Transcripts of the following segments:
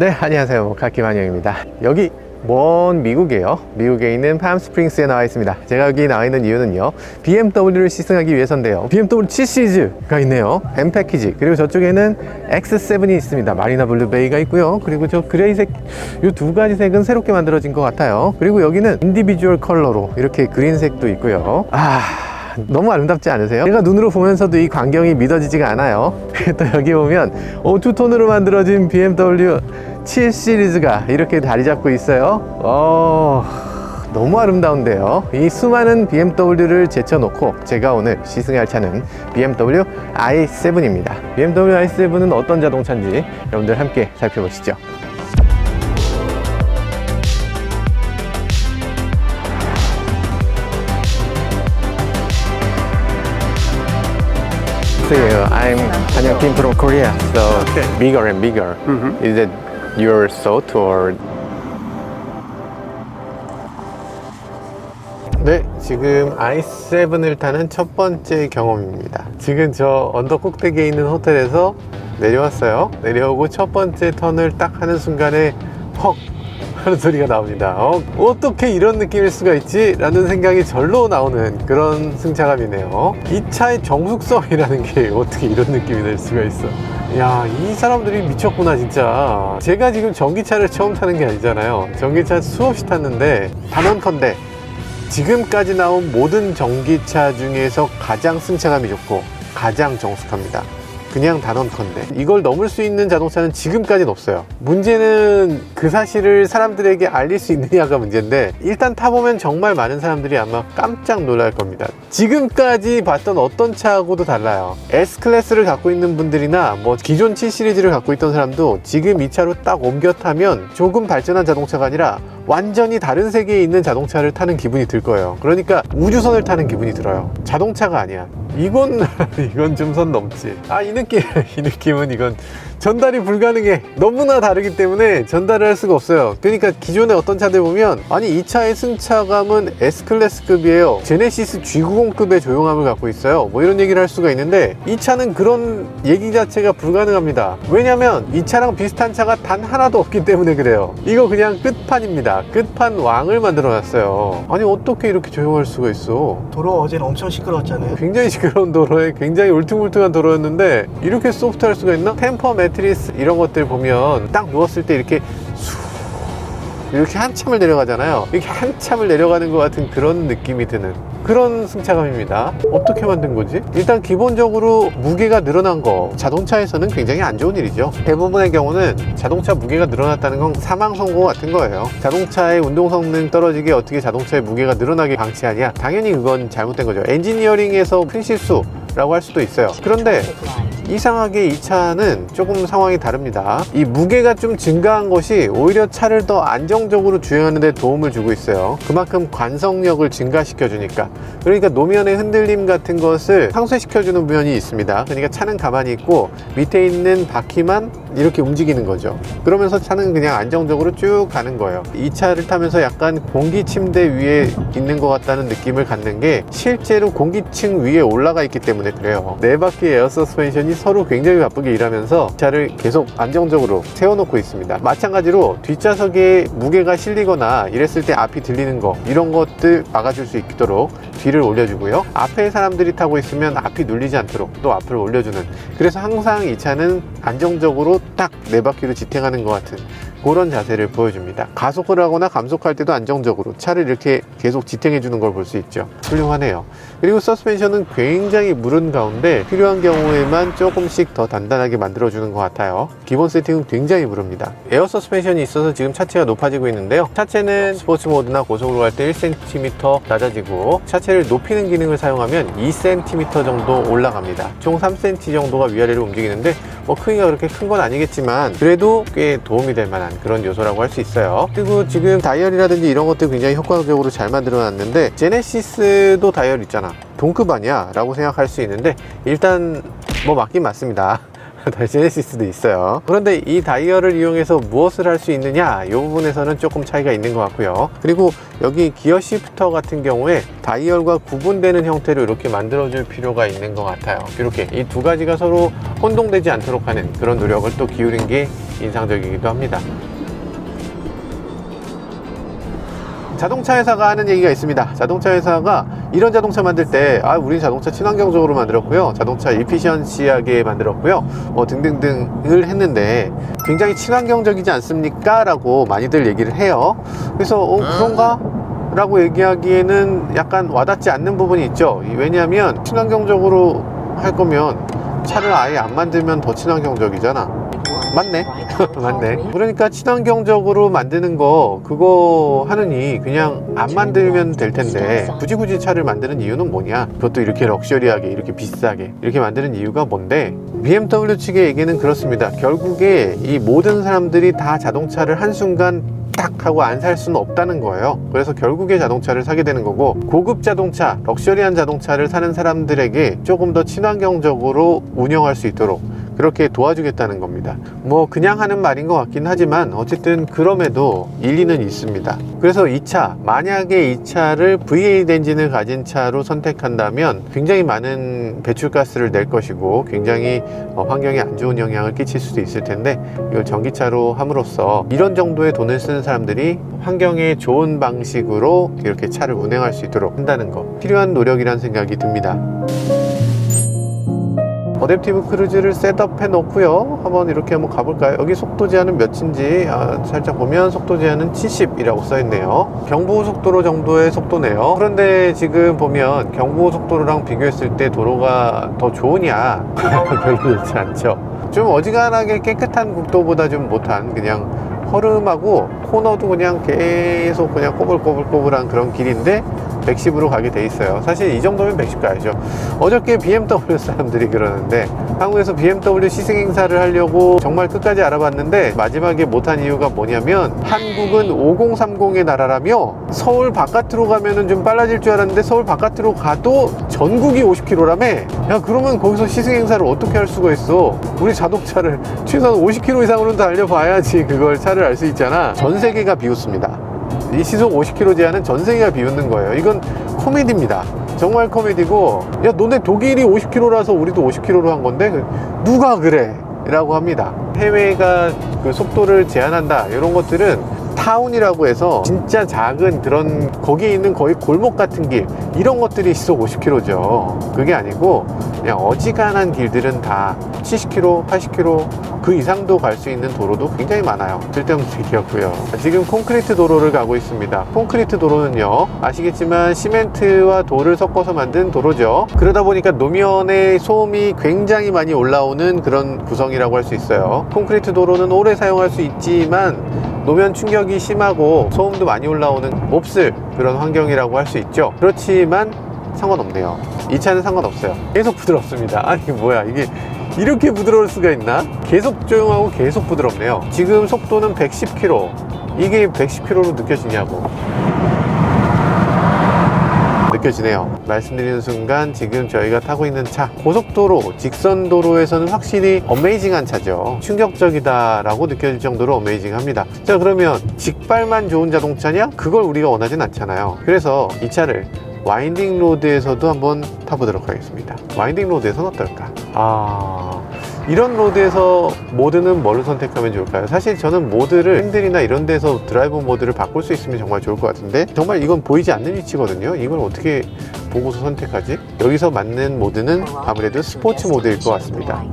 네, 안녕하세요. 카키만영입니다. 여기 먼 미국이에요. 미국에 있는 팜스프링스에 나와 있습니다. 제가 여기 나와 있는 이유는요, BMW를 시승하기 위해서인데요. BMW 7 시리즈가 있네요. M 패키지. 그리고 저쪽에는 X7이 있습니다. 마리나 블루 베이가 있고요. 그리고 저 그레이색, 이 두 가지 색은 새롭게 만들어진 것 같아요. 그리고 여기는 인디비주얼 컬러로 이렇게 그린색도 있고요. 너무 아름답지 않으세요? 제가 눈으로 보면서도 이 광경이 믿어지지가 않아요. 또 여기 보면 투톤으로 만들어진 BMW 7 시리즈가 이렇게 자리 잡고 있어요. 너무 아름다운데요. 이 수많은 BMW를 제쳐놓고 제가 오늘 시승할 차는 BMW i7입니다. BMW i7은 어떤 자동차인지 여러분들 함께 살펴보시죠. I'm Hanyoung Kim from Korea, so bigger and bigger. Is it your thought or? 네, 지금 i7을 타는 첫 번째 경험입니다. 지금 저 언덕 꼭대기에 있는 호텔에서 내려왔어요. 내려오고 첫 번째 턴을 딱 하는 순간에 헉 하는 소리가 나옵니다. 어떻게 이런 느낌일 수가 있지? 라는 생각이 절로 나오는 그런 승차감이네요. 이 차의 정숙성이라는 게 어떻게 이런 느낌이 될 수가 있어. 야, 이 사람들이 미쳤구나 진짜. 제가 지금 전기차를 처음 타는 게 아니잖아요. 전기차 수없이 탔는데 단언컨대 지금까지 나온 모든 전기차 중에서 가장 승차감이 좋고 가장 정숙합니다. 그냥 단언컨대 이걸 넘을 수 있는 자동차는 지금까지는 없어요. 문제는 그 사실을 사람들에게 알릴 수 있느냐가 문제인데, 일단 타보면 정말 많은 사람들이 아마 깜짝 놀랄 겁니다. 지금까지 봤던 어떤 차하고도 달라요. S클래스를 갖고 있는 분들이나 뭐 기존 7 시리즈를 갖고 있던 사람도 지금 이 차로 딱 옮겨 타면 조금 발전한 자동차가 아니라 완전히 다른 세계에 있는 자동차를 타는 기분이 들 거예요. 그러니까 우주선을 타는 기분이 들어요. 자동차가 아니야. 이건 좀 선 넘지. 이 느낌은 이건 전달이 불가능해. 너무나 다르기 때문에 전달을 할 수가 없어요. 그러니까 기존의 어떤 차들 보면, 아니 이 차의 승차감은 S클래스급이에요, 제네시스 G90급의 조용함을 갖고 있어요, 뭐 이런 얘기를 할 수가 있는데, 이 차는 그런 얘기 자체가 불가능합니다. 왜냐면 이 차랑 비슷한 차가 단 하나도 없기 때문에 그래요. 이거 그냥 끝판입니다. 끝판왕을 만들어 놨어요. 아니 어떻게 이렇게 조용할 수가 있어. 도로 어제는 엄청 시끄러웠잖아요. 굉장히 시끄러운 도로에 굉장히 울퉁불퉁한 도로였는데 이렇게 소프트할 수가 있나? 템퍼 매트리스 이런 것들 보면 딱 누웠을 때 이렇게 이렇게 한참을 내려가잖아요. 이렇게 한참을 내려가는 것 같은 그런 느낌이 드는 그런 승차감입니다. 어떻게 만든 거지? 일단 기본적으로 무게가 늘어난 거, 자동차에서는 굉장히 안 좋은 일이죠. 대부분의 경우는 자동차 무게가 늘어났다는 건 사망 선고 같은 거예요. 자동차의 운동 성능 떨어지게 어떻게 자동차의 무게가 늘어나게 방치하냐? 당연히 그건 잘못된 거죠. 엔지니어링에서 큰 실수라고 할 수도 있어요. 그런데 이상하게 이 차는 조금 상황이 다릅니다. 이 무게가 좀 증가한 것이 오히려 차를 더 안정적으로 주행하는 데 도움을 주고 있어요. 그만큼 관성력을 증가시켜 주니까. 그러니까 노면의 흔들림 같은 것을 상쇄시켜 주는 면이 있습니다. 그러니까 차는 가만히 있고 밑에 있는 바퀴만 이렇게 움직이는 거죠. 그러면서 차는 그냥 안정적으로 쭉 가는 거예요. 이 차를 타면서 약간 공기 침대 위에 있는 것 같다는 느낌을 갖는 게 실제로 공기층 위에 올라가 있기 때문에 그래요. 네 바퀴의 에어 서스펜션이 서로 굉장히 바쁘게 일하면서 차를 계속 안정적으로 세워놓고 있습니다. 마찬가지로 뒷좌석에 무게가 실리거나 이랬을 때 앞이 들리는 거, 이런 것들 막아줄 수 있도록 뒤를 올려주고요. 앞에 사람들이 타고 있으면 앞이 눌리지 않도록 또 앞을 올려주는, 그래서 항상 이 차는 안정적으로 딱 네 바퀴로 지탱하는 것 같은 그런 자세를 보여줍니다. 가속을 하거나 감속할 때도 안정적으로 차를 이렇게 계속 지탱해 주는 걸 볼 수 있죠. 훌륭하네요. 그리고 서스펜션은 굉장히 무른 가운데 필요한 경우에만 조금씩 더 단단하게 만들어주는 것 같아요. 기본 세팅은 굉장히 무릅니다. 에어 서스펜션이 있어서 지금 차체가 높아지고 있는데요. 차체는 스포츠 모드나 고속으로 갈 때 1cm 낮아지고, 차체를 높이는 기능을 사용하면 2cm 정도 올라갑니다. 총 3cm 정도가 위아래로 움직이는데 뭐 크기가 그렇게 큰 건 아니겠지만 그래도 꽤 도움이 될 만한 그런 요소라고 할 수 있어요. 그리고 지금 다이얼이라든지 이런 것들 굉장히 효과적으로 잘 만들어 놨는데, 제네시스도 다이얼 있잖아, 동급 아니야? 라고 생각할 수 있는데 일단 뭐 맞긴 맞습니다. 제네시스도 있어요. 그런데 이 다이얼을 이용해서 무엇을 할 수 있느냐, 이 부분에서는 조금 차이가 있는 것 같고요. 그리고 여기 기어 시프터 같은 경우에 다이얼과 구분되는 형태로 이렇게 만들어줄 필요가 있는 것 같아요. 이렇게 이 두 가지가 서로 혼동되지 않도록 하는 그런 노력을 또 기울인 게 인상적이기도 합니다. 자동차 회사가 하는 얘기가 있습니다. 자동차 회사가 이런 자동차 만들 때 우리 자동차 친환경적으로 만들었고요, 자동차 이피션시하게 만들었고요, 뭐 등등등을 했는데 굉장히 친환경적이지 않습니까? 라고 많이들 얘기를 해요. 그래서 그런가? 라고 얘기하기에는 약간 와닿지 않는 부분이 있죠. 왜냐하면 친환경적으로 할 거면 차를 아예 안 만들면 더 친환경적이잖아. 맞네. 맞네. 그러니까 친환경적으로 만드는 거 그거 하느니 그냥 안 만들면 될 텐데 굳이 차를 만드는 이유는 뭐냐, 그것도 이렇게 럭셔리하게 이렇게 비싸게 이렇게 만드는 이유가 뭔데, BMW 측의 얘기는 그렇습니다. 결국에 이 모든 사람들이 다 자동차를 한순간 딱 하고 안 살 수는 없다는 거예요. 그래서 결국에 자동차를 사게 되는 거고, 고급 자동차, 럭셔리한 자동차를 사는 사람들에게 조금 더 친환경적으로 운영할 수 있도록 그렇게 도와주겠다는 겁니다. 뭐 그냥 하는 말인 것 같긴 하지만 어쨌든 그럼에도 일리는 있습니다. 그래서 이 차, 만약에 이 차를 V8 엔진을 가진 차로 선택한다면 굉장히 많은 배출가스를 낼 것이고 굉장히 환경에 안 좋은 영향을 끼칠 수도 있을 텐데, 이걸 전기차로 함으로써 이런 정도의 돈을 쓰는 사람들이 환경에 좋은 방식으로 이렇게 차를 운행할 수 있도록 한다는 거, 필요한 노력이란 생각이 듭니다. 어댑티브 크루즈를 셋업해 놓고요, 한번 이렇게 한번 가볼까요? 여기 속도 제한은 몇인지 살짝 보면 속도 제한은 70이라고 써 있네요. 경부고속도로 정도의 속도네요. 그런데 지금 보면 경부고속도로랑 비교했을 때 도로가 더 좋으냐? 별로 그렇지 않죠. 좀 어지간하게 깨끗한 국도보다 좀 못한, 그냥 허름하고 코너도 그냥 계속 그냥 꼬불꼬불꼬불한 그런 길인데 110으로 가게 돼 있어요. 사실 이 정도면 110 가야죠. 어저께 BMW 사람들이 그러는데, 한국에서 BMW 시승 행사를 하려고 정말 끝까지 알아봤는데 마지막에 못한 이유가 뭐냐면, 한국은 5030의 나라라며 서울 바깥으로 가면은 좀 빨라질 줄 알았는데 서울 바깥으로 가도 전국이 50km라며. 야, 그러면 거기서 시승 행사를 어떻게 할 수가 있어? 우리 자동차를 최소한 50km 이상으로는 달려봐야지 그걸 차를 알 수 있잖아. 전 세계가 비웃습니다. 이 시속 50km 제한은 전 세계가 비웃는 거예요. 이건 코미디입니다. 정말 코미디고, 야, 너네 독일이 50km라서 우리도 50km로 한 건데 누가 그래? 라고 합니다. 해외가 그 속도를 제한한다, 이런 것들은 타운이라고 해서 진짜 작은 그런, 거기에 있는 거의 골목 같은 길, 이런 것들이 시속 50km죠. 그게 아니고 그냥 어지간한 길들은 다 70km, 80km 그 이상도 갈 수 있는 도로도 굉장히 많아요. 쓸데없는 얘기였고요. 지금 콘크리트 도로를 가고 있습니다. 콘크리트 도로는요, 아시겠지만 시멘트와 돌을 섞어서 만든 도로죠. 그러다 보니까 노면에 소음이 굉장히 많이 올라오는 그런 구성이라고 할 수 있어요. 콘크리트 도로는 오래 사용할 수 있지만 노면 충격이 심하고 소음도 많이 올라오는 몹쓸 그런 환경이라고 할 수 있죠. 그렇지만 상관없네요. 이 차는 상관없어요. 계속 부드럽습니다. 아니 뭐야, 이게 이렇게 부드러울 수가 있나? 계속 조용하고 계속 부드럽네요. 지금 속도는 110km. 이게 110km로 느껴지냐고. 느껴지네요. 말씀드리는 순간 지금 저희가 타고 있는 차, 고속도로, 직선도로에서는 확실히 어메이징한 차죠. 충격적이다 라고 느껴질 정도로 어메이징합니다. 자, 그러면 직발만 좋은 자동차냐? 그걸 우리가 원하진 않잖아요. 그래서 이 차를 와인딩 로드에서도 한번 타보도록 하겠습니다. 와인딩 로드에서는 어떨까? 이런 로드에서 모드는 뭐를 선택하면 좋을까요? 사실 저는 모드를 핸들이나 이런 데서 드라이브 모드를 바꿀 수 있으면 정말 좋을 것 같은데, 정말 이건 보이지 않는 위치거든요. 이걸 어떻게 보고서 선택하지? 여기서 맞는 모드는 아무래도 스포츠 모드일 것 같습니다.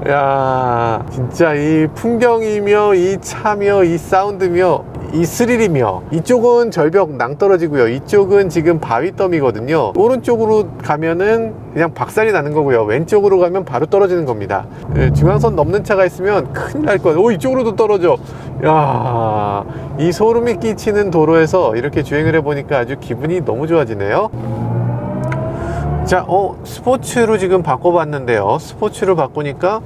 야, 진짜 이 풍경이며 이 차며 이 사운드며 이 스릴이며, 이쪽은 절벽 낭떠러지고요, 이쪽은 지금 바위더미거든요. 오른쪽으로 가면은 그냥 박살이 나는 거고요, 왼쪽으로 가면 바로 떨어지는 겁니다. 중앙선 넘는 차가 있으면 큰일 날 거예요. 이쪽으로도 떨어져. 야, 이 소름이 끼치는 도로에서 이렇게 주행을 해보니까 아주 기분이 너무 좋아지네요. 자, 스포츠로 지금 바꿔봤는데요. 스포츠로 바꾸니까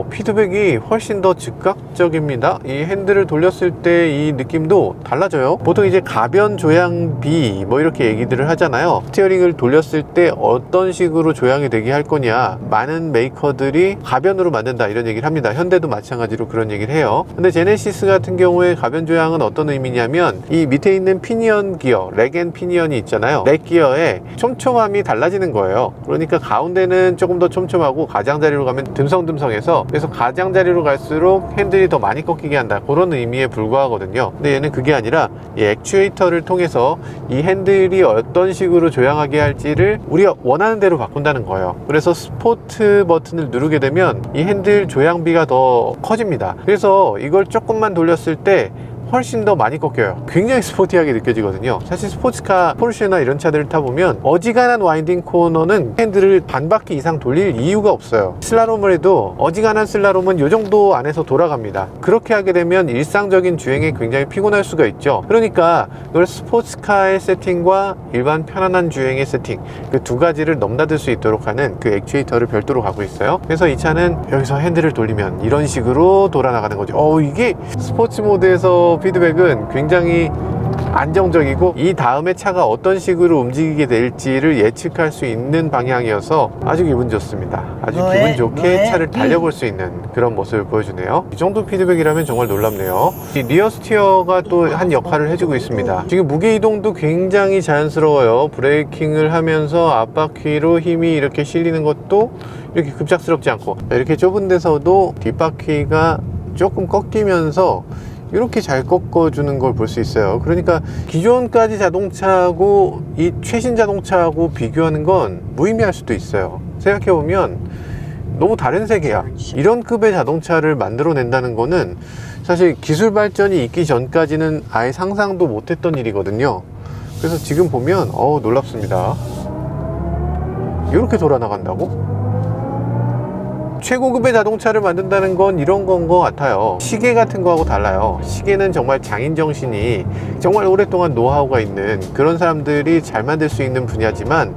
피드백이 훨씬 더 즉각적입니다. 이 핸들을 돌렸을 때 이 느낌도 달라져요. 보통 이제 가변 조향비 뭐 이렇게 얘기들을 하잖아요. 스티어링을 돌렸을 때 어떤 식으로 조향이 되게 할 거냐, 많은 메이커들이 가변으로 만든다 이런 얘기를 합니다. 현대도 마찬가지로 그런 얘기를 해요. 근데 제네시스 같은 경우에 가변 조향은 어떤 의미냐면 이 밑에 있는 피니언 기어, 렉 앤 피니언이 있잖아요. 렉 기어의 촘촘함이 달라지는 거예요. 그러니까 가운데는 조금 더 촘촘하고 가장자리로 가면 듬성듬성해서, 그래서 가장자리로 갈수록 핸들이 더 많이 꺾이게 한다, 그런 의미에 불과하거든요. 근데 얘는 그게 아니라 이 액추에이터를 통해서 이 핸들이 어떤 식으로 조향하게 할지를 우리가 원하는 대로 바꾼다는 거예요. 그래서 스포트 버튼을 누르게 되면 이 핸들 조향비가 더 커집니다. 그래서 이걸 조금만 돌렸을 때 훨씬 더 많이 꺾여요. 굉장히 스포티하게 느껴지거든요. 사실 스포츠카, 포르쉐나 이런 차들을 타보면 어지간한 와인딩 코너는 핸들을 반 바퀴 이상 돌릴 이유가 없어요. 슬라롬을 해도 어지간한 슬라롬은 이 정도 안에서 돌아갑니다. 그렇게 하게 되면 일상적인 주행에 굉장히 피곤할 수가 있죠. 그러니까 이걸 스포츠카의 세팅과 일반 편안한 주행의 세팅, 그 두 가지를 넘나들 수 있도록 하는 그 액추에이터를 별도로 가고 있어요. 그래서 이 차는 여기서 핸들을 돌리면 이런 식으로 돌아나가는 거죠. 이게 스포츠 모드에서 피드백은 굉장히 안정적이고, 이 다음에 차가 어떤 식으로 움직이게 될지를 예측할 수 있는 방향이어서 아주 기분 좋습니다. 아주 기분 좋게 차를 달려볼 수 있는 그런 모습을 보여주네요. 이 정도 피드백이라면 정말 놀랍네요. 이 리어 스티어가 또 한 역할을 해주고 있습니다. 지금 무게 이동도 굉장히 자연스러워요. 브레이킹을 하면서 앞바퀴로 힘이 이렇게 실리는 것도 이렇게 급작스럽지 않고, 이렇게 좁은 데서도 뒷바퀴가 조금 꺾이면서 이렇게 잘 꺾어주는 걸 볼 수 있어요. 그러니까 기존까지 자동차하고 이 최신 자동차하고 비교하는 건 무의미할 수도 있어요. 생각해보면 너무 다른 세계야. 이런 급의 자동차를 만들어낸다는 거는 사실 기술 발전이 있기 전까지는 아예 상상도 못했던 일이거든요. 그래서 지금 보면 놀랍습니다. 이렇게 돌아나간다고? 최고급의 자동차를 만든다는 건 이런 건 것 같아요. 시계 같은 거하고 달라요. 시계는 정말 장인정신이 정말 오랫동안 노하우가 있는 그런 사람들이 잘 만들 수 있는 분야지만,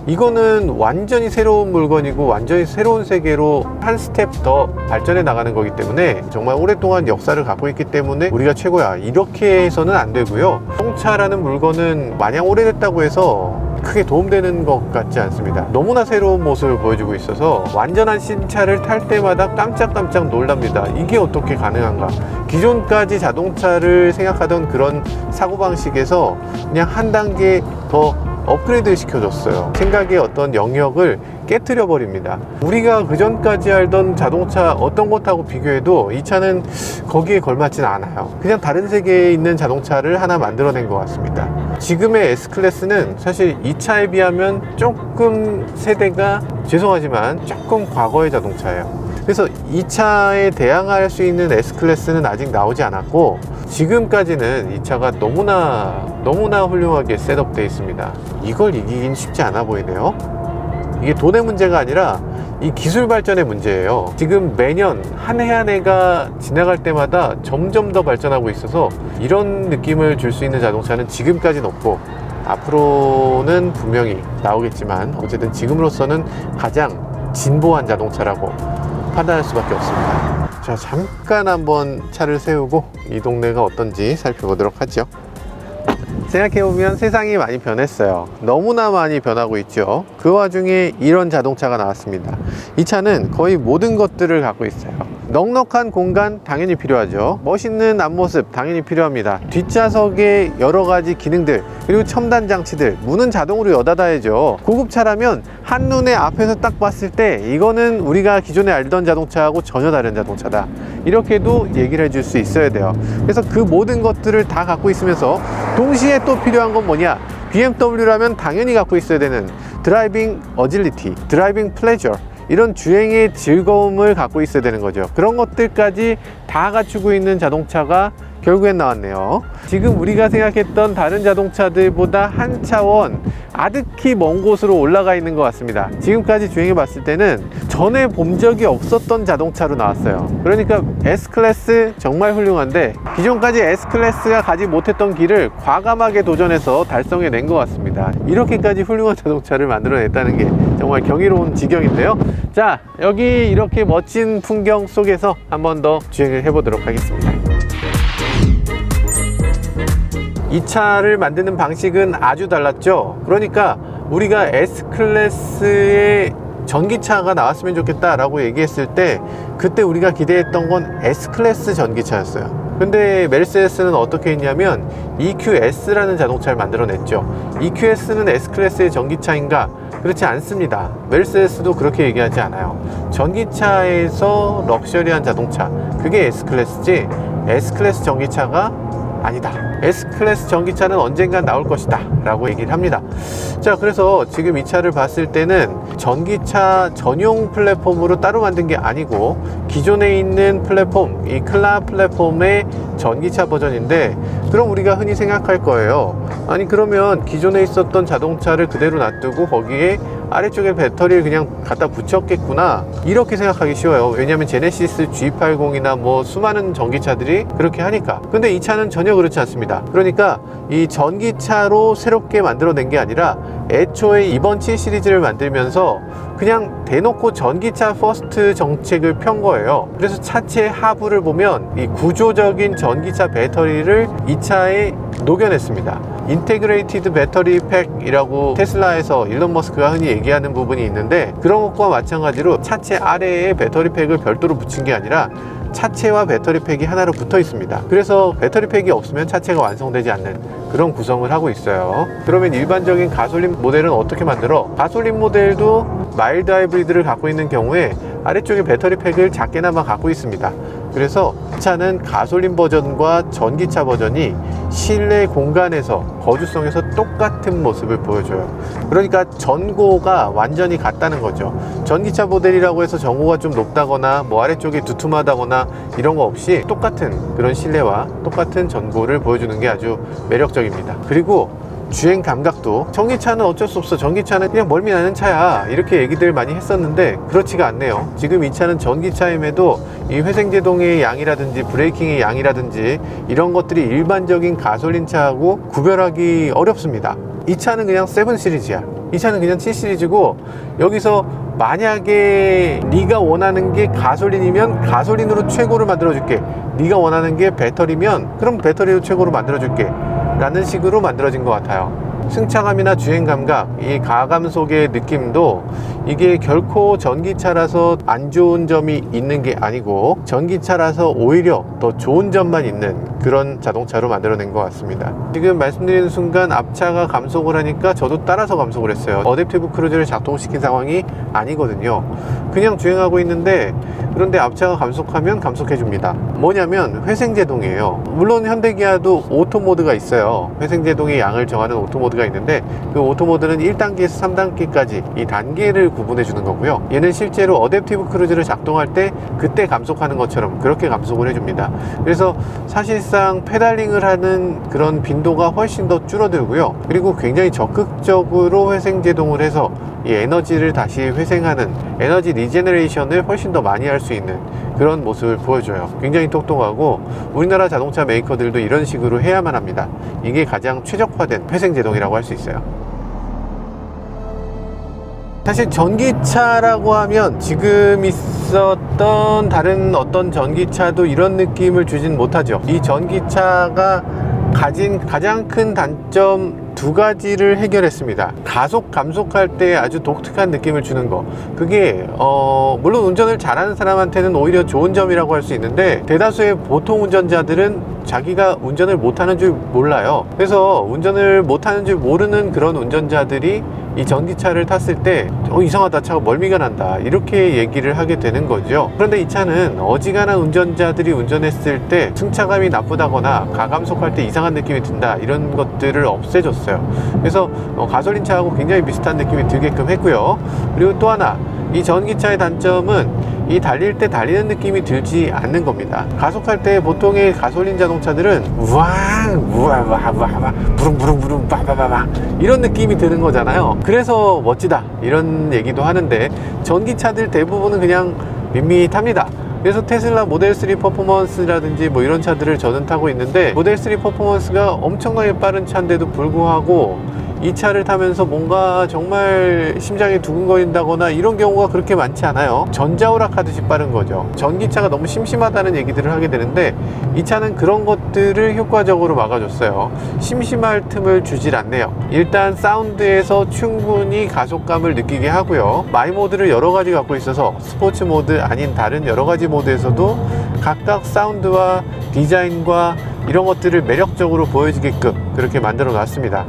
이거는 완전히 새로운 물건이고 완전히 새로운 세계로 한 스텝 더 발전해 나가는 거기 때문에 정말 오랫동안 역사를 갖고 있기 때문에 우리가 최고야, 이렇게 해서는 안 되고요. 자동차라는 물건은 마냥 오래됐다고 해서 크게 도움되는 것 같지 않습니다. 너무나 새로운 모습을 보여주고 있어서 완전한 신차를 탈 때마다 깜짝깜짝 놀랍니다. 이게 어떻게 가능한가? 기존까지 자동차를 생각하던 그런 사고방식에서 그냥 한 단계 더 업그레이드 시켜줬어요. 생각의 어떤 영역을 깨트려 버립니다. 우리가 그전까지 알던 자동차 어떤 것하고 비교해도 이 차는 거기에 걸맞지는 않아요. 그냥 다른 세계에 있는 자동차를 하나 만들어낸 것 같습니다. 지금의 S클래스는 사실 이 차에 비하면 조금 세대가, 죄송하지만 조금 과거의 자동차예요. 그래서 이 차에 대항할 수 있는 S클래스는 아직 나오지 않았고, 지금까지는 이 차가 너무나 훌륭하게 셋업되어 있습니다. 이걸 이기긴 쉽지 않아 보이네요. 이게 돈의 문제가 아니라 이 기술 발전의 문제예요. 지금 매년 한 해 한 해가 지나갈 때마다 점점 더 발전하고 있어서 이런 느낌을 줄 수 있는 자동차는 지금까지는 없고, 앞으로는 분명히 나오겠지만 어쨌든 지금으로서는 가장 진보한 자동차라고 판단할 수밖에 없습니다. 자, 잠깐 한번 차를 세우고 이 동네가 어떤지 살펴보도록 하죠. 생각해보면 세상이 많이 변했어요. 너무나 많이 변하고 있죠. 그 와중에 이런 자동차가 나왔습니다. 이 차는 거의 모든 것들을 갖고 있어요. 넉넉한 공간 당연히 필요하죠. 멋있는 앞모습 당연히 필요합니다. 뒷좌석에 여러 가지 기능들, 그리고 첨단 장치들, 문은 자동으로 여닫아야죠. 고급차라면 한눈에 앞에서 딱 봤을 때 이거는 우리가 기존에 알던 자동차하고 전혀 다른 자동차다, 이렇게도 얘기를 해줄 수 있어야 돼요. 그래서 그 모든 것들을 다 갖고 있으면서 동시에 또 필요한 건 뭐냐? BMW라면 당연히 갖고 있어야 되는 드라이빙 어질리티, 드라이빙 플레저, 이런 주행의 즐거움을 갖고 있어야 되는 거죠. 그런 것들까지 다 갖추고 있는 자동차가 결국엔 나왔네요. 지금 우리가 생각했던 다른 자동차들보다 한 차원 아득히 먼 곳으로 올라가 있는 것 같습니다. 지금까지 주행해 봤을 때는 전에 본 적이 없었던 자동차로 나왔어요. 그러니까 S클래스 정말 훌륭한데 기존까지 S클래스가 가지 못했던 길을 과감하게 도전해서 달성해 낸 것 같습니다. 이렇게까지 훌륭한 자동차를 만들어냈다는 게 정말 경이로운 지경인데요. 자, 여기 이렇게 멋진 풍경 속에서 한 번 더 주행을 해보도록 하겠습니다. 이 차를 만드는 방식은 아주 달랐죠. 그러니까 우리가 S클래스의 전기차가 나왔으면 좋겠다 라고 얘기했을 때 그때 우리가 기대했던 건 S클래스 전기차였어요. 근데 메르세데스는 어떻게 했냐면 EQS라는 자동차를 만들어냈죠. EQS는 S클래스의 전기차인가? 그렇지 않습니다. 메르세데스도 그렇게 얘기하지 않아요. 전기차에서 럭셔리한 자동차, 그게 S클래스지 S클래스 전기차가 아니다. S클래스 전기차는 언젠간 나올 것이다 라고 얘기를 합니다. 자, 그래서 지금 이 차를 봤을 때는 전기차 전용 플랫폼으로 따로 만든 게 아니고 기존에 있는 플랫폼, 이 클라 플랫폼의 전기차 버전인데, 그럼 우리가 흔히 생각할 거예요. 아니, 그러면 기존에 있었던 자동차를 그대로 놔두고 거기에 아래쪽에 배터리를 그냥 갖다 붙였겠구나, 이렇게 생각하기 쉬워요. 왜냐하면 제네시스 G80이나 뭐 수많은 전기차들이 그렇게 하니까. 근데 이 차는 전혀 그렇지 않습니다. 그러니까 이 전기차로 새롭게 만들어낸 게 아니라 애초에 이번 7 시리즈를 만들면서 그냥 대놓고 전기차 퍼스트 정책을 편 거예요. 그래서 차체 하부를 보면 이 구조적인 전기차 배터리를 이 차에 녹여냈습니다. 인테그레이티드 배터리 팩이라고 테슬라에서 일론 머스크가 흔히 얘기하는 부분이 있는데, 그런 것과 마찬가지로 차체 아래에 배터리 팩을 별도로 붙인 게 아니라 차체와 배터리 팩이 하나로 붙어 있습니다. 그래서 배터리 팩이 없으면 차체가 완성되지 않는 그런 구성을 하고 있어요. 그러면 일반적인 가솔린 모델은 어떻게 만들어? 가솔린 모델도 마일드 하이브리드를 갖고 있는 경우에 아래쪽에 배터리 팩을 작게나마 갖고 있습니다. 그래서 이 차는 가솔린 버전과 전기차 버전이 실내 공간에서 거주성에서 똑같은 모습을 보여줘요. 그러니까 전고가 완전히 같다는 거죠. 전기차 모델이라고 해서 전고가 좀 높다거나 뭐 아래쪽이 두툼하다거나 이런 거 없이 똑같은 그런 실내와 똑같은 전고를 보여주는 게 아주 매력적입니다. 그리고 주행 감각도, 전기차는 어쩔 수 없어, 전기차는 그냥 멀미 나는 차야, 이렇게 얘기들 많이 했었는데 그렇지가 않네요. 지금 이 차는 전기차임에도 이 회생제동의 양이라든지 브레이킹의 양이라든지 이런 것들이 일반적인 가솔린 차하고 구별하기 어렵습니다. 이 차는 그냥 7 시리즈야. 이 차는 그냥 7 시리즈고, 여기서 만약에 네가 원하는 게 가솔린이면 가솔린으로 최고를 만들어줄게, 네가 원하는 게 배터리면 그럼 배터리로 최고로 만들어줄게 라는 식으로 만들어진 것 같아요. 승차감이나 주행감각, 이 가감속의 느낌도 이게 결코 전기차라서 안 좋은 점이 있는 게 아니고 전기차라서 오히려 더 좋은 점만 있는 그런 자동차로 만들어낸 것 같습니다. 지금 말씀드리는 순간 앞차가 감속을 하니까 저도 따라서 감속을 했어요. 어댑티브 크루즈를 작동시킨 상황이 아니거든요. 그냥 주행하고 있는데, 그런데 앞차가 감속하면 감속해줍니다. 뭐냐면 회생제동이에요. 물론 현대기아도 오토 모드가 있어요. 회생제동의 양을 정하는 오토 모드가 있는데, 그 오토 모드는 1단계에서 3단계까지 이 단계를 구분해 주는 거고요. 얘는 실제로 어댑티브 크루즈를 작동할 때 그때 감속하는 것처럼 그렇게 감속을 해줍니다. 그래서 사실상 페달링을 하는 그런 빈도가 훨씬 더 줄어들고요. 그리고 굉장히 적극적으로 회생제동을 해서 이 에너지를 다시 회생하는 에너지 리제너레이션을 훨씬 더 많이 할 수 있는 그런 모습을 보여줘요. 굉장히 똑똑하고 우리나라 자동차 메이커들도 이런 식으로 해야만 합니다. 이게 가장 최적화된 회생제동이라고 할 수 있어요. 사실 전기차라고 하면 지금 있었던 다른 어떤 전기차도 이런 느낌을 주진 못하죠. 이 전기차가 가진 가장 큰 단점 두 가지를 해결했습니다. 가속, 감속할 때 아주 독특한 느낌을 주는 거. 그게 물론 운전을 잘하는 사람한테는 오히려 좋은 점이라고 할 수 있는데, 대다수의 보통 운전자들은 자기가 운전을 못하는 줄 몰라요. 그래서 운전을 못하는 줄 모르는 그런 운전자들이 이 전기차를 탔을 때 이상하다, 차가 멀미가 난다, 이렇게 얘기를 하게 되는 거죠. 그런데 이 차는 어지간한 운전자들이 운전했을 때 승차감이 나쁘다거나 가감속할 때 이상한 느낌이 든다, 이런 것들을 없애줬어요. 그래서 가솔린 차하고 굉장히 비슷한 느낌이 들게끔 했고요. 그리고 또 하나, 이 전기차의 단점은 이 달릴 때 달리는 느낌이 들지 않는 겁니다. 가속할 때 보통의 가솔린 자동차들은 우왕 우와와와와 부릉부릉부릉 빠바바바 이런 느낌이 드는 거잖아요. 그래서 멋지다 이런 얘기도 하는데 전기차들 대부분은 그냥 밋밋합니다. 그래서 테슬라 모델3 퍼포먼스라든지 뭐 이런 차들을 저는 타고 있는데 모델3 퍼포먼스가 엄청나게 빠른 차인데도 불구하고 이 차를 타면서 뭔가 정말 심장이 두근거린다거나 이런 경우가 그렇게 많지 않아요. 전자오락하듯이 빠른 거죠. 전기차가 너무 심심하다는 얘기들을 하게 되는데 이 차는 그런 것들을 효과적으로 막아줬어요. 심심할 틈을 주질 않네요. 일단 사운드에서 충분히 가속감을 느끼게 하고요. 마이 모드를 여러 가지 갖고 있어서 스포츠 모드 아닌 다른 여러 가지 모드에서도 각각 사운드와 디자인과 이런 것들을 매력적으로 보여지게끔 그렇게 만들어 놨습니다.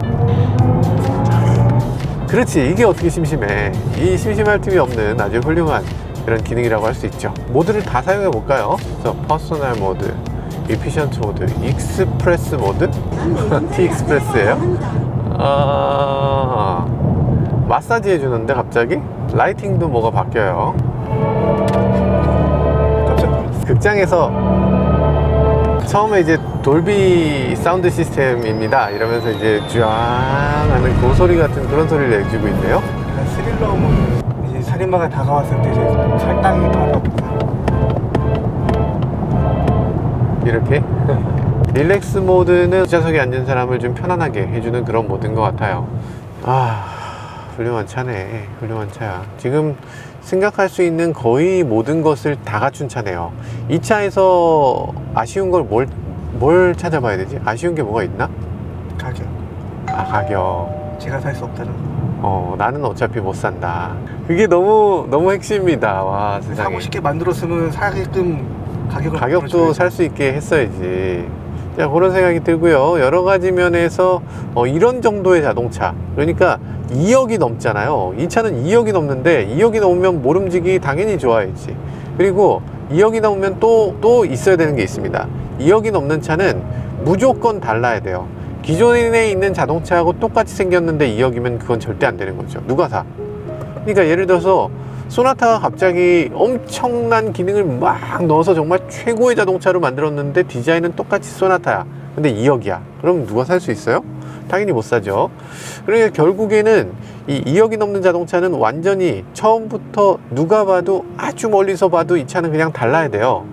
그렇지, 이게 어떻게 심심해. 이 심심할 틈이 없는 아주 훌륭한 그런 기능이라고 할 수 있죠. 모드를 다 사용해 볼까요? 그래서 퍼스널 모드, 이피션트 모드, 익스프레스 모드? T 익스프레스예요? 마사지 해주는데 갑자기? 라이팅도 뭐가 바뀌어요. 극장에서 처음에 이제 돌비 사운드 시스템입니다 이러면서 이제 쫙 하는 그 소리 같은 그런 소리를 내주고 있네요. 스릴러 모드. 이제 살인마가 다가왔을 때 이제 살당이 반갑다. 이렇게 릴렉스 모드는 뒷좌석에 앉은 사람을 좀 편안하게 해주는 그런 모드인 것 같아요. 훌륭한 차네. 훌륭한 차야. 지금 생각할 수 있는 거의 모든 것을 다 갖춘 차네요. 이 차에서 아쉬운 걸 뭘 찾아봐야 되지? 아쉬운 게 뭐가 있나? 가격. 가격. 제가 살 수 없다는 나는 어차피 못 산다. 그게 너무 핵심이다. 와, 세상에. 사고 싶게 만들었으면 사게끔 가격도 살 수 있게 했어야지. 자, 그런 생각이 들고요. 여러 가지 면에서 이런 정도의 자동차, 그러니까 2억이 넘잖아요. 이 차는 2억이 넘는데 2억이 넘으면 모름지기 당연히 좋아야지. 그리고 2억이 넘으면 또 있어야 되는 게 있습니다. 2억이 넘는 차는 무조건 달라야 돼요. 기존에 있는 자동차하고 똑같이 생겼는데 2억이면 그건 절대 안 되는 거죠. 누가 사? 그러니까 예를 들어서 소나타가 갑자기 엄청난 기능을 막 넣어서 정말 최고의 자동차로 만들었는데 디자인은 똑같이 소나타야. 근데 2억이야. 그럼 누가 살 수 있어요? 당연히 못 사죠. 그러니까 결국에는 이 2억이 넘는 자동차는 완전히 처음부터 누가 봐도 아주 멀리서 봐도 이 차는 그냥 달라야 돼요.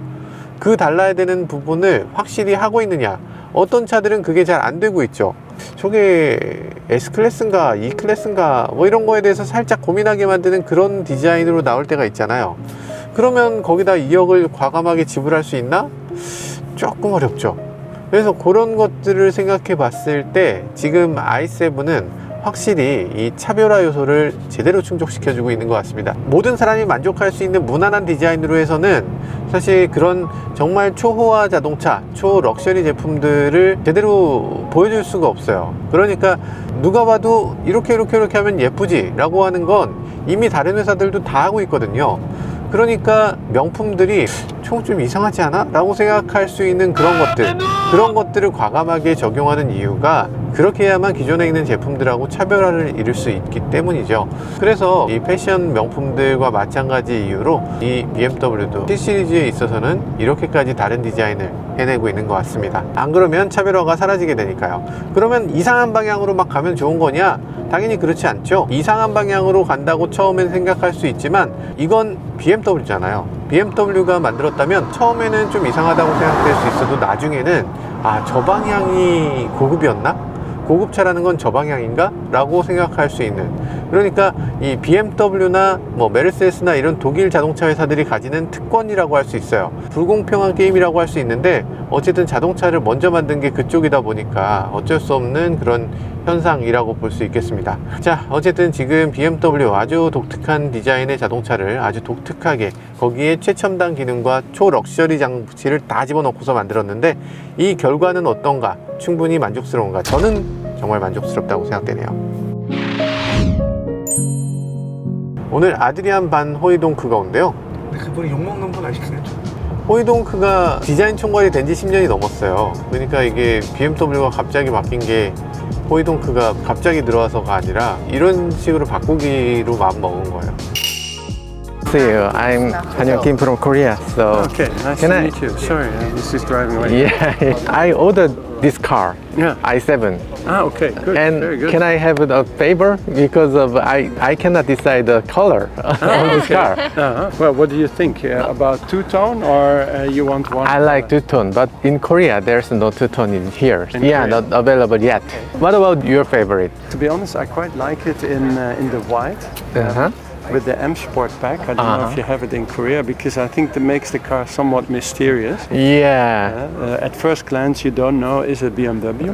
그 달라야 되는 부분을 확실히 하고 있느냐. 어떤 차들은 그게 잘 안 되고 있죠. 저게 S클래스인가 E클래스인가 뭐 이런 거에 대해서 살짝 고민하게 만드는 그런 디자인으로 나올 때가 있잖아요. 그러면 거기다 2억을 과감하게 지불할 수 있나? 조금 어렵죠. 그래서 그런 것들을 생각해 봤을 때 지금 i7은 확실히 이 차별화 요소를 제대로 충족시켜주고 있는 것 같습니다. 모든 사람이 만족할 수 있는 무난한 디자인으로 해서는 사실 그런 정말 초호화 자동차, 초럭셔리 제품들을 제대로 보여줄 수가 없어요. 그러니까 누가 봐도 이렇게 하면 예쁘지 라고 하는 건 이미 다른 회사들도 다 하고 있거든요. 그러니까 명품들이 좀 이상하지 않아? 라고 생각할 수 있는 그런 것들을 과감하게 적용하는 이유가 그렇게 해야만 기존에 있는 제품들하고 차별화를 이룰 수 있기 때문이죠. 그래서 이 패션 명품들과 마찬가지 이유로 이 BMW도 7시리즈에 있어서는 이렇게까지 다른 디자인을 해내고 있는 것 같습니다. 안 그러면 차별화가 사라지게 되니까요. 그러면 이상한 방향으로 막 가면 좋은 거냐? 당연히 그렇지 않죠. 이상한 방향으로 간다고 처음엔 생각할 수 있지만 이건 BMW잖아요. BMW가 만들었다면 처음에는 좀 이상하다고 생각될 수 있어도 나중에는 저 방향이 고급이었나? 고급차라는 건 저 방향인가? 라고 생각할 수 있는, 그러니까 이 BMW나 뭐 메르세데스나 이런 독일 자동차 회사들이 가지는 특권이라고 할 수 있어요. 불공평한 게임이라고 할 수 있는데 어쨌든 자동차를 먼저 만든 게 그쪽이다 보니까 어쩔 수 없는 그런 현상이라고 볼 수 있겠습니다. 자, 어쨌든 지금 BMW 아주 독특한 디자인의 자동차를 아주 독특하게 거기에 최첨단 기능과 초럭셔리 장치를 다 집어넣고서 만들었는데 이 결과는 어떤가? 충분히 만족스러운가? 저는 정말 만족스럽다고 생각되네요. 오늘 아드리안 반 호이동크가 온대요. 근데 그분이 욕먹는 분 아시겠죠? 호이동크가 디자인 총괄이 된 지 10년이 넘었어요. 그러니까 이게 BMW가 갑자기 바뀐 게 호이동크가 갑자기 들어와서가 아니라 이런 식으로 바꾸기로 마음 먹은 거예요. See you. I'm Hanyo Kim from Korea. So Okay, nice Can to I- meet you. Sorry, this is driving away. yeah, I ordered this car. Yeah. i7. Ah, okay, good. And Very good. can I have a favor because of I cannot decide the color of this car. Well, what do you think about two-tone, or you want one? I like two-tone, but in Korea there's no two-tone in here. In Yeah, Korea. not available yet. What about your favorite? To be honest, I quite like it in the white. Uh-huh. With the M Sport pack. I don't know if you have it in Korea, because I think that makes the car somewhat mysterious. Yeah. At first glance, you don't know, is it BMW?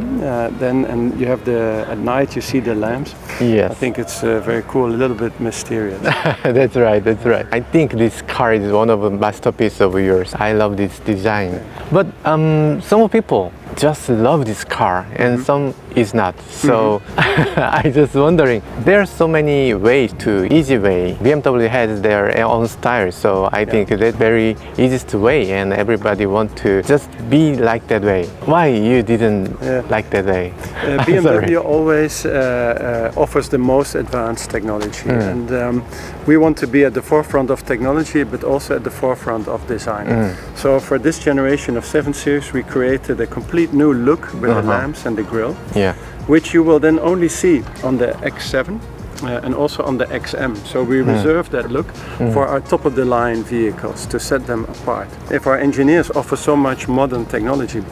And you have at night you see the lamps. Yes. I think it's very cool, a little bit mysterious. That's right, that's right. I think this car is one of the masterpieces of yours. I love this design. But some people just love this car and some is not. So I just wondering, there are so many ways to easy way. BMW has their own style, so I think that's very easiest way and everybody want to just be like that way. Why you didn't like that way? BMW Sorry. always offers the most advanced technology, and we want to be at the forefront of technology, but also at the forefront of design. So for this generation of 7 Series, we created a complete new look with the lamps and the grille, Yeah. which you will then only see on the X7 and also on the XM. So we reserve that look for our top-of-the-line vehicles to set them apart. If our engineers offer so much modern technology,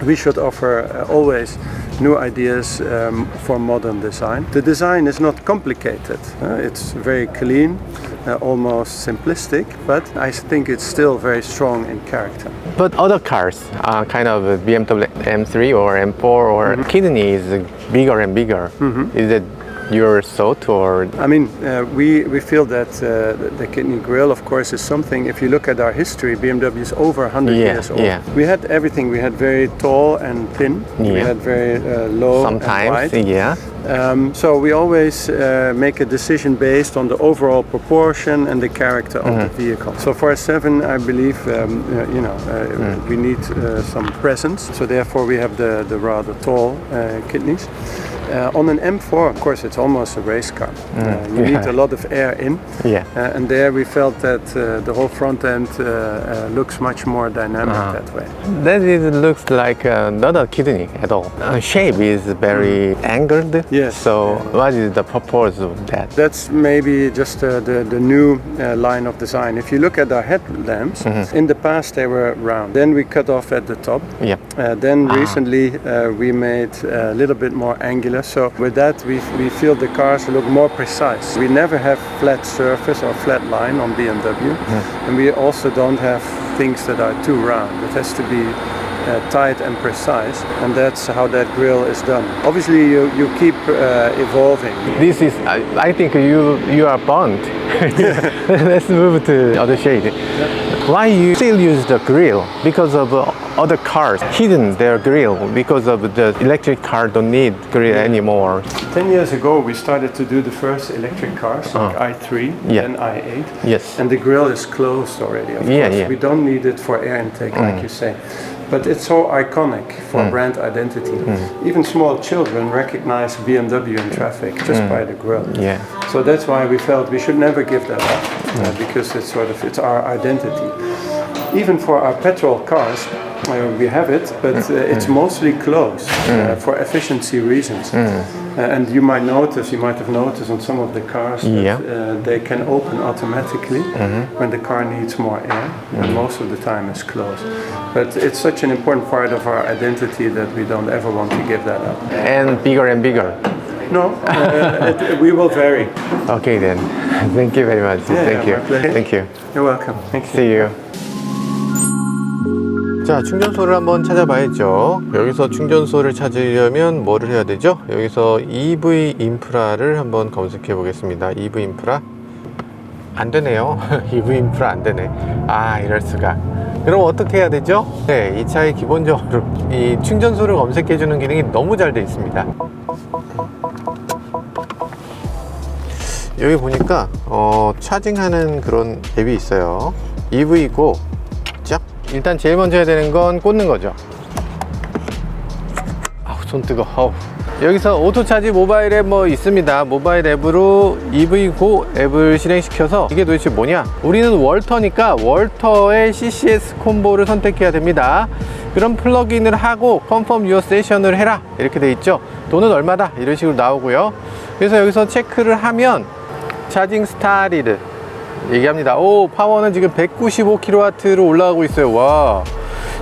we should offer always new ideas for modern design. The design is not complicated. It's very clean, almost simplistic, but I think it's still very strong in character. But other cars, kind of BMW M3 or M4 or kidney is bigger and bigger. Is it your thought or? I mean, we feel that the kidney grille, of course, is something. If you look at our history, BMW is over 100 years old. Yeah. We had everything. We had very tall and thin. We Yeah. had very low Sometimes, and wide. yeah. So we always make a decision based on the overall proportion and the character of the vehicle. So for a 7, I believe, we need some presence. So therefore, we have the rather tall kidneys. On an M4, of course, it's almost a race car. You need a lot of air in. Yeah. And there we felt that the whole front end looks much more dynamic that way. That is, looks like not a kidney at all. Shape is very angled. Yes. So what is the purpose of that? That's maybe just the new line of design. If you look at our headlamps, in the past they were round. Then we cut off at the top. Yeah. Then recently we made a little bit more angular. So with that we feel the cars look more precise. We never have flat surface or flat line on BMW. And we also don't have things that are too round. It has to be tight and precise, and that's how that grille is done. Obviously you keep evolving. This is, I think you are burnt. Let's move to other shade. Why you still use the grill? Because of other cars hidden their grill because of the electric car don't need grill anymore. 10 years ago we started to do the first electric cars, like i3 Yeah. and i8. Yes. And the grille is closed already, of Yeah, course. yeah. We don't need it for air intake, like you say. But it's so iconic for brand identity. Even small children recognize BMW in traffic just by the grille. Yeah. So that's why we felt we should never give that up, because it's our identity. Even for our petrol cars, we have it, but it's mostly closed for efficiency reasons. And you might have noticed on some of the cars that they can open automatically when the car needs more air, and most of the time it's closed. But it's such an important part of our identity that we don't ever want to give that up. And bigger. No, we will vary. Okay then. Thank you very much. Thank you. my pleasure. Thank you. You're welcome. Thank you. See you. 자, 충전소를 한번 찾아봐야죠. 여기서 충전소를 찾으려면 뭐를 해야 되죠? 여기서 EV 인프라를 한번 검색해 보겠습니다. EV 인프라 안 되네요. EV 인프라 안 되네. 아, 이럴 수가. 그럼 어떻게 해야 되죠? 네, 이 차에 기본적으로 이 충전소를 검색해 주는 기능이 너무 잘 되어 있습니다. 여기 보니까 차징하는 그런 앱이 있어요. EV고 쫙. 일단 제일 먼저 해야 되는 건 꽂는 거죠. 아우, 손 뜨거. 아우. 여기서 오토차지 모바일 앱 뭐 있습니다. 모바일 앱으로 EV고 앱을 실행시켜서 이게 도대체 뭐냐? 우리는 월터니까 월터의 CCS 콤보를 선택해야 됩니다. 그럼 플러그인을 하고 컨펌 유어 세션을 해라 이렇게 돼 있죠. 돈은 얼마다 이런 식으로 나오고요. 그래서 여기서 체크를 하면 차징 스타리드 얘기합니다. 오, 파워는 지금 195kW로 올라가고 있어요. 와,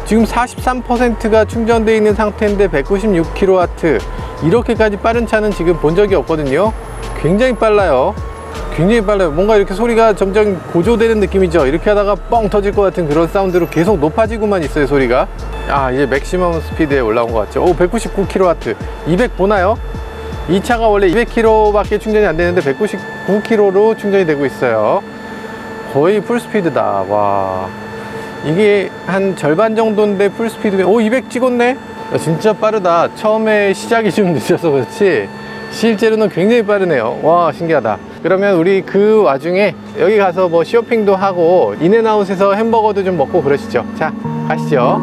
지금 43%가 충전되어 있는 상태인데 196kW, 이렇게까지 빠른 차는 지금 본 적이 없거든요. 굉장히 빨라요. 굉장히 빨라요. 뭔가 이렇게 소리가 점점 고조되는 느낌이죠. 이렇게 하다가 뻥 터질 것 같은 그런 사운드로 계속 높아지고만 있어요, 소리가. 아, 이제 맥시멈 스피드에 올라온 것 같죠. 오, 199kW, 200 보나요? 이 차가 원래 200km 밖에 충전이 안 되는데 199km로 충전이 되고 있어요. 거의 풀스피드다. 와, 이게 한 절반 정도인데 풀스피드. 오, 200 찍었네. 진짜 빠르다. 처음에 시작이 좀 늦어서 그렇지 실제로는 굉장히 빠르네요. 와, 신기하다. 그러면 우리 그 와중에 여기 가서 뭐 쇼핑도 하고 인앤아웃에서 햄버거도 좀 먹고 그러시죠. 자, 가시죠.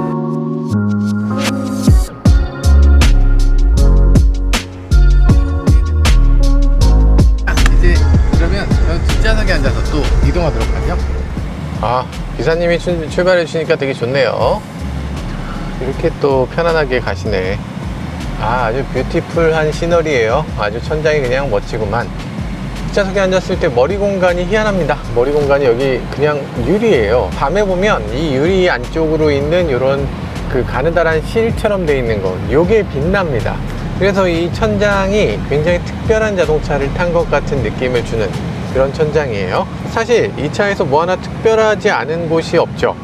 이제 그러면 뒷좌석에 앉아서 또 이동하도록 하죠. 아, 기사님이 출발해 주시니까 되게 좋네요. 이렇게 또 편안하게 가시네. 아, 아주 뷰티풀한 시너리에요. 아주 천장이 그냥 멋지구만. 뒷좌석에 앉았을 때 머리 공간이 희한합니다. 머리 공간이 여기 그냥 유리예요. 밤에 보면 이 유리 안쪽으로 있는 이런 그 가느다란 실처럼 돼 있는 거, 요게 빛납니다. 그래서 이 천장이 굉장히 특별한 자동차를 탄 것 같은 느낌을 주는 그런 천장이에요. 사실 이 차에서 뭐 하나 특별하지 않은 곳이 없죠.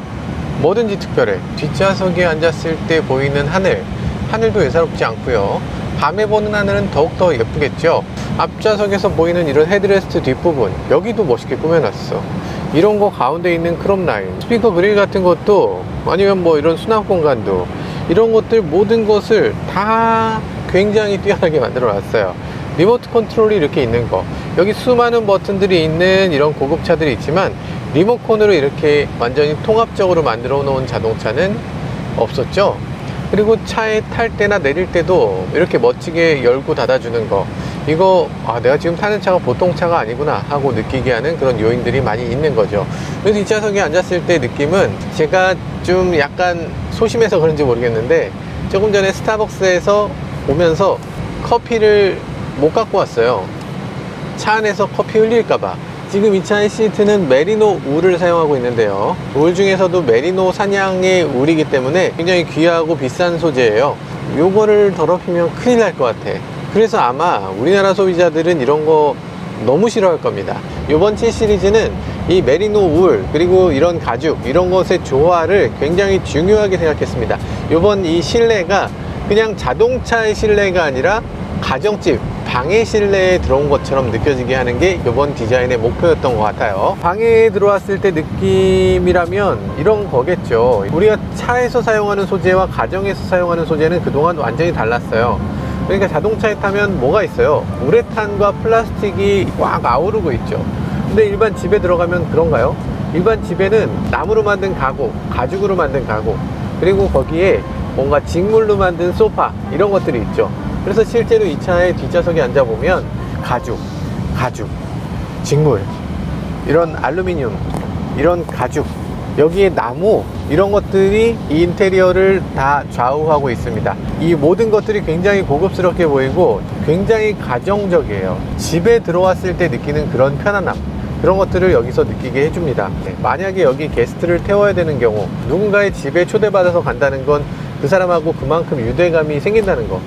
뭐든지 특별해. 뒷좌석에 앉았을 때 보이는 하늘도 예사롭지 않고요. 밤에 보는 하늘은 더욱더 예쁘겠죠. 앞좌석에서 보이는 이런 헤드레스트 뒷부분, 여기도 멋있게 꾸며놨어. 이런 거 가운데 있는 크롬 라인, 스피커 그릴 같은 것도, 아니면 뭐 이런 수납 공간도, 이런 것들 모든 것을 다 굉장히 뛰어나게 만들어 놨어요. 리모트 컨트롤이 이렇게 있는 거, 여기 수많은 버튼들이 있는 이런 고급차들이 있지만 리모컨으로 이렇게 완전히 통합적으로 만들어 놓은 자동차는 없었죠. 그리고 차에 탈 때나 내릴 때도 이렇게 멋지게 열고 닫아주는 거, 이거 내가 지금 타는 차가 보통 차가 아니구나 하고 느끼게 하는 그런 요인들이 많이 있는 거죠. 그래서 뒷좌석에 앉았을 때 느낌은, 제가 좀 약간 소심해서 그런지 모르겠는데 조금 전에 스타벅스에서 오면서 커피를 못 갖고 왔어요. 차 안에서 커피 흘릴까봐. 지금 이 차의 시트는 메리노 울을 사용하고 있는데요, 울 중에서도 메리노 사냥의 울이기 때문에 굉장히 귀하고 비싼 소재예요. 요거를 더럽히면 큰일 날 것 같아. 그래서 아마 우리나라 소비자들은 이런 거 너무 싫어할 겁니다. 요번 7 시리즈는 이 메리노 울, 그리고 이런 가죽, 이런 것의 조화를 굉장히 중요하게 생각했습니다. 요번 이 실내가 그냥 자동차의 실내가 아니라 가정집, 방의 실내에 들어온 것처럼 느껴지게 하는 게 이번 디자인의 목표였던 것 같아요. 방에 들어왔을 때 느낌이라면 이런 거겠죠. 우리가 차에서 사용하는 소재와 가정에서 사용하는 소재는 그동안 완전히 달랐어요. 그러니까 자동차에 타면 뭐가 있어요? 우레탄과 플라스틱이 꽉 아우르고 있죠. 근데 일반 집에 들어가면 그런가요? 일반 집에는 나무로 만든 가구, 가죽으로 만든 가구, 그리고 거기에 뭔가 직물로 만든 소파, 이런 것들이 있죠. 그래서 실제로 이 차의 뒷좌석에 앉아보면 가죽, 직물, 이런 알루미늄, 이런 가죽, 여기에 나무, 이런 것들이 이 인테리어를 다 좌우하고 있습니다. 이 모든 것들이 굉장히 고급스럽게 보이고 굉장히 가정적이에요. 집에 들어왔을 때 느끼는 그런 편안함, 그런 것들을 여기서 느끼게 해줍니다. 만약에 여기 게스트를 태워야 되는 경우, 누군가의 집에 초대받아서 간다는 건 그 사람하고 그만큼 유대감이 생긴다는 거,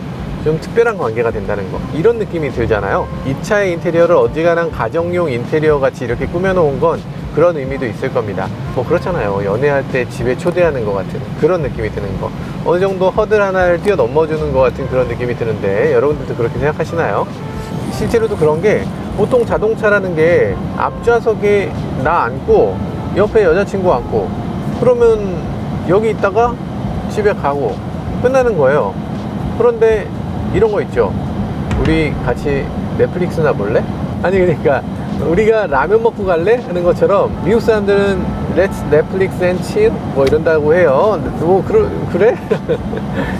좀 특별한 관계가 된다는 거, 이런 느낌이 들잖아요. 이 차의 인테리어를 어지간한 가정용 인테리어 같이 이렇게 꾸며놓은 건 그런 의미도 있을 겁니다. 뭐 그렇잖아요. 연애할 때 집에 초대하는 것 같은 그런 느낌이 드는 거, 어느 정도 허들 하나를 뛰어넘어주는 것 같은 그런 느낌이 드는데, 여러분들도 그렇게 생각하시나요? 실제로도 그런 게, 보통 자동차라는 게 앞좌석에 나 앉고 옆에 여자친구 앉고 그러면 여기 있다가 집에 가고 끝나는 거예요. 그런데 이런 거 있죠. 우리 같이 넷플릭스나 볼래? 아니, 그러니까 우리가 라면 먹고 갈래? 하는 것처럼 미국 사람들은 Let's Netflix and chill 뭐 이런다고 해요. 뭐 그래?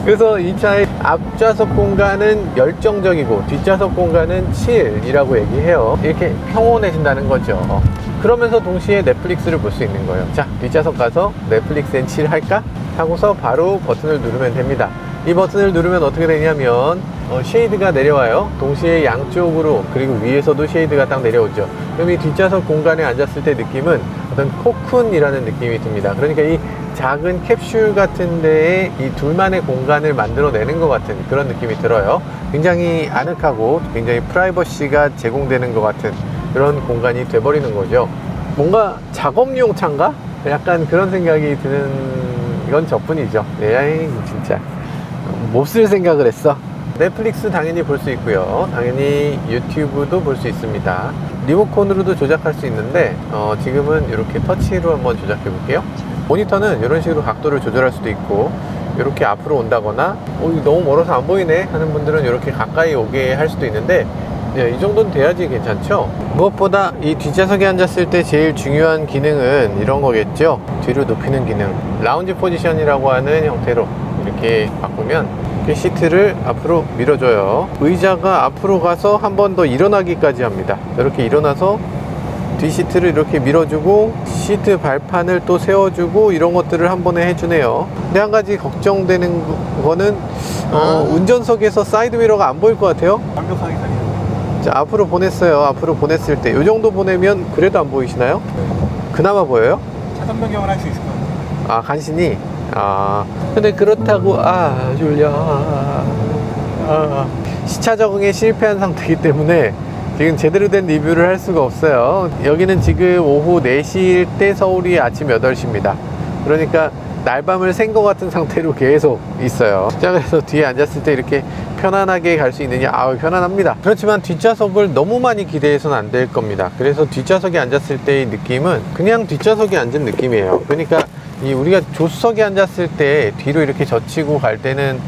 그래서 이 차의 앞좌석 공간은 열정적이고 뒷좌석 공간은 chill이라고 얘기해요. 이렇게 평온해진다는 거죠. 그러면서 동시에 넷플릭스를 볼 수 있는 거예요. 자, 뒷좌석 가서 넷플릭스 앤 칠 할까? 하고서 바로 버튼을 누르면 됩니다. 이 버튼을 누르면 어떻게 되냐면 쉐이드가 내려와요. 동시에 양쪽으로, 그리고 위에서도 쉐이드가 딱 내려오죠. 그럼 이 뒷좌석 공간에 앉았을 때 느낌은 어떤 코쿤이라는 느낌이 듭니다. 그러니까 이 작은 캡슐 같은 데에 이 둘만의 공간을 만들어내는 것 같은 그런 느낌이 들어요. 굉장히 아늑하고 굉장히 프라이버시가 제공되는 것 같은 그런 공간이 돼버리는 거죠. 뭔가 작업용 차인가? 약간 그런 생각이 드는 이건 저뿐이죠. 에이, 진짜 못 쓸 생각을 했어. 넷플릭스 당연히 볼 수 있고요. 당연히 유튜브도 볼 수 있습니다. 리모컨으로도 조작할 수 있는데 지금은 이렇게 터치로 한번 조작해 볼게요. 모니터는 이런 식으로 각도를 조절할 수도 있고, 이렇게 앞으로 온다거나 너무 멀어서 안 보이네 하는 분들은 이렇게 가까이 오게 할 수도 있는데, 이 정도는 돼야지 괜찮죠. 무엇보다 이 뒷좌석에 앉았을 때 제일 중요한 기능은 이런 거겠죠. 뒤로 높이는 기능, 라운지 포지션이라고 하는 형태로 이렇게 바꾸면 시트를 앞으로 밀어줘요. 의자가 앞으로 가서 한 번 더 일어나기까지 합니다. 이렇게 일어나서 뒤 시트를 이렇게 밀어주고 시트 발판을 또 세워주고 이런 것들을 한 번에 해주네요. 근데 한 가지 걱정되는 거는 운전석에서 사이드 미러가 안 보일 것 같아요. 완벽하게 살리는. 자, 앞으로 보냈어요. 앞으로 보냈을 때 이 정도 보내면 그래도 안 보이시나요? 그나마 보여요? 차선 변경을 할 수 있을 것 같아요. 아, 간신히. 근데 그렇다고 졸려. 시차 적응에 실패한 상태이기 때문에 지금 제대로 된 리뷰를 할 수가 없어요. 여기는 지금 오후 4시일 때 서울이 아침 8시입니다. 그러니까 날밤을 샌 것 같은 상태로 계속 있어요. 자, 그래서 뒤에 앉았을 때 이렇게 편안하게 갈 수 있느냐? 편안합니다. 그렇지만 뒷좌석을 너무 많이 기대해서는 안 될 겁니다. 그래서 뒷좌석에 앉았을 때의 느낌은 그냥 뒷좌석에 앉은 느낌이에요. 그러니까 우리가 조수석에 앉았을 때 뒤로 이렇게 젖히고 갈 때는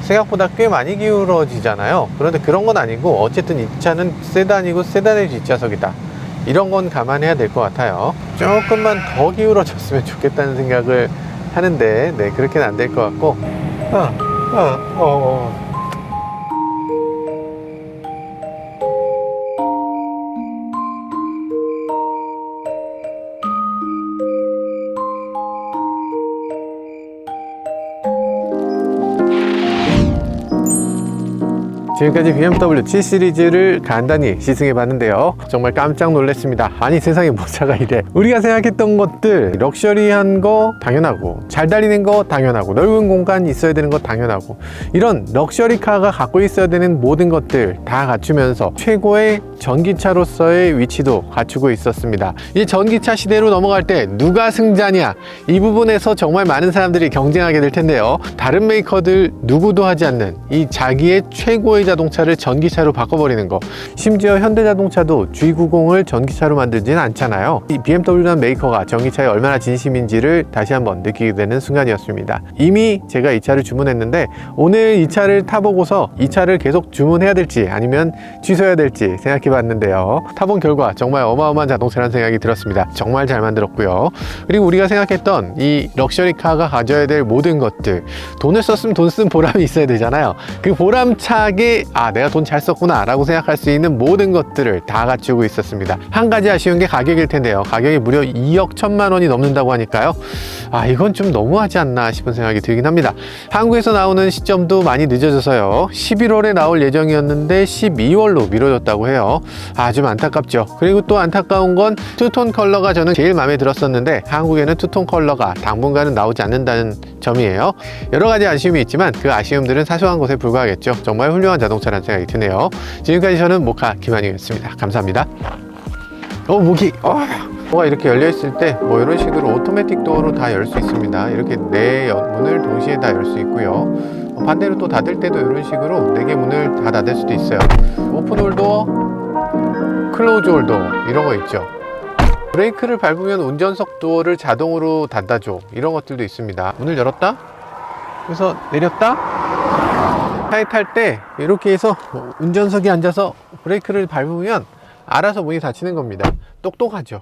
생각보다 꽤 많이 기울어지잖아요. 그런데 그런 건 아니고 어쨌든 이 차는 세단이고 세단의 뒷좌석이다. 이런 건 감안해야 될 것 같아요. 조금만 더 기울어졌으면 좋겠다는 생각을 하는데, 네, 그렇게는 안 될 것 같고. 지금까지 BMW 7 시리즈를 간단히 시승해 봤는데요. 정말 깜짝 놀랐습니다. 아니, 세상에 뭐 차가 이래. 우리가 생각했던 것들, 럭셔리한 거 당연하고, 잘 달리는 거 당연하고, 넓은 공간이 있어야 되는 거 당연하고, 이런 럭셔리카가 갖고 있어야 되는 모든 것들 다 갖추면서 최고의 전기차로서의 위치도 갖추고 있었습니다. 이 전기차 시대로 넘어갈 때 누가 승자냐, 이 부분에서 정말 많은 사람들이 경쟁하게 될 텐데요. 다른 메이커들 누구도 하지 않는 이 자기의 최고의 자동차를 전기차로 바꿔버리는 거. 심지어 현대자동차도 G90을 전기차로 만들지는 않잖아요. 이 BMW라는 메이커가 전기차에 얼마나 진심인지를 다시 한번 느끼게 되는 순간이었습니다. 이미 제가 이 차를 주문했는데 오늘 이 차를 타보고서 이 차를 계속 주문해야 될지 아니면 취소해야 될지 생각해 봤는데요. 타본 결과 정말 어마어마한 자동차라는 생각이 들었습니다. 정말 잘 만들었고요. 그리고 우리가 생각했던 이 럭셔리카가 가져야 될 모든 것들, 돈을 썼으면 돈 쓴 보람이 있어야 되잖아요. 그 보람차게 내가 돈 잘 썼구나 라고 생각할 수 있는 모든 것들을 다 갖추고 있었습니다. 한 가지 아쉬운 게 가격일 텐데요. 가격이 무려 2억 1천만 원이 넘는다고 하니까요. 이건 좀 너무하지 않나 싶은 생각이 들긴 합니다. 한국에서 나오는 시점도 많이 늦어져서요. 11월에 나올 예정이었는데 12월로 미뤄졌다고 해요. 좀 안타깝죠. 그리고 또 안타까운 건 투톤 컬러가 저는 제일 마음에 들었었는데 한국에는 투톤 컬러가 당분간은 나오지 않는다는 점이에요. 여러 가지 아쉬움이 있지만 그 아쉬움들은 사소한 것에 불과하겠죠. 정말 훌륭한 자동차라는 생각이 드네요. 지금까지 저는 모카 김한용이었습니다. 감사합니다. 목이 뭐가 이렇게 열려 있을 때 뭐 이런 식으로 오토매틱 도어로 다 열 수 있습니다. 이렇게 네 문을 동시에 다 열 수 있고요. 반대로 또 닫을 때도 이런 식으로 4개 문을 다 닫을 수도 있어요. 오픈 홀도어, 클로즈 홀도어 이런 거 있죠. 브레이크를 밟으면 운전석 도어를 자동으로 닫아줘, 이런 것들도 있습니다. 문을 열었다, 그래서 내렸다. 차에 탈 때 이렇게 해서 운전석에 앉아서 브레이크를 밟으면 알아서 문이 닫히는 겁니다. 똑똑하죠.